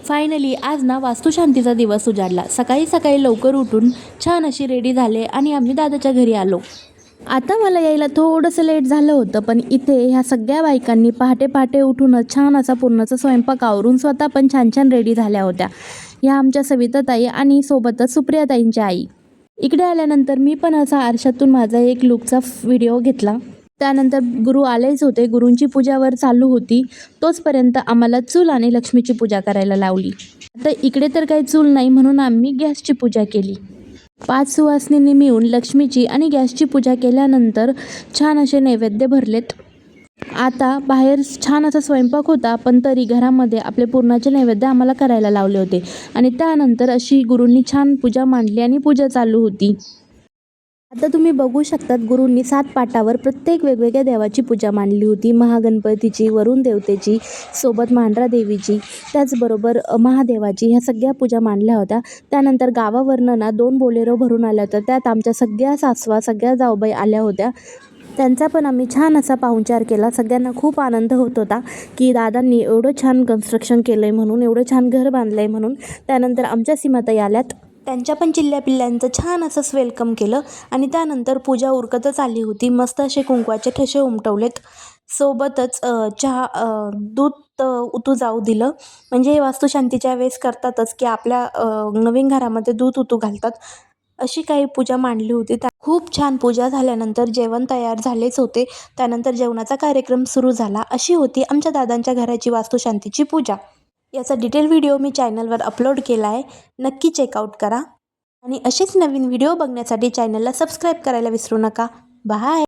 Finally आज ना वास्तुशांतीचा दिवस उजाडला। सकाळी सकाळी लवकर उठून छान अशी रेडी झाले आणि आम्ही दादाच्या घरी आलो। आता मला यायला थोडंसं लेट झालं होतं, पण इथे ह्या सगळ्या बायकांनी पहाटे पहाटे उठूनच छान असा पूर्णाचा स्वयंपाक आवरून स्वतः पण छान छान रेडी झाल्या होत्या। ह्या आमच्या सविताताई आणि सोबतच सुप्रियाताईंच्या आई। इकडे आल्यानंतर मी पण असा आरशातून माझा एक लुकचा व्हिडिओ घेतला। त्यानंतर गुरु आलेच होते, गुरूंची पूजावर चालू होती। तोचपर्यंत आम्हाला चूल आणि लक्ष्मीची पूजा करायला लावली। आता इकडे तर काही चूल नाही म्हणून आम्ही गॅसची पूजा केली। 5 सुवासिनींनी मिळून लक्ष्मीची आणि गॅसची पूजा केल्यानंतर छान असे नैवेद्य भरलेत। आता बाहेर छान असा स्वयंपाक होता, पण तरी घरामध्ये आपले पुरणाचे नैवेद्य आम्हाला करायला लावले होते आणि त्यानंतर अशी गुरूंनी छान पूजा मांडली आणि पूजा चालू होती। आता तुम्ही बघू शकतात गुरूंनी 7 पाटावर प्रत्येक वेगवेगळ्या देवाची पूजा मांडली होती। महागणपतीची, वरुण देवतेची, सोबत मांढरा देवीची, त्याचबरोबर महादेवाची, ह्या सगळ्या पूजा मांडल्या होत्या। त्यानंतर गावावरनं ना 2 बोलेरो भरून आल्या होत्या, त्यात आमच्या सगळ्या सासवा, सगळ्या जाऊबाई आल्या होत्या। त्यांचा पण आम्ही छान असा पाहुणचार केला। सगळ्यांना खूप आनंद होत होता की दादांनी एवढं छान कन्स्ट्रक्शन केलं आहे म्हणून, एवढं छान घर बांधलं आहे म्हणून। त्यानंतर आमच्या सीमाताई आल्यात, त्यांच्या पण चिल्ल्या पिल्ल्यांचं छान असं वेलकम केलं आणि त्यानंतर पूजा उरकतच आली होती। मस्त असे कुंकवाचे ठसे उमटवलेत, सोबतच दूध उतू जाऊ दिलं। म्हणजे वास्तुशांतीच्या वेळेस करतातच की आपल्या नवीन घरामध्ये दूध उतू घालतात, अशी काही पूजा मांडली होती। खूप छान पूजा झाल्यानंतर जेवण तयार झालेच होते। त्यानंतर जेवणाचा कार्यक्रम सुरू झाला। अशी होती आमच्या दादांच्या घराची वास्तुशांतीची पूजा। याचा डिटेल व्हिडिओ मी चॅनलवर अपलोड केला आहे, नक्की चेकआउट करा आणि असेच नवीन व्हिडिओ बघण्यासाठी चॅनलला सबस्क्राईब करायला विसरू नका। बाय।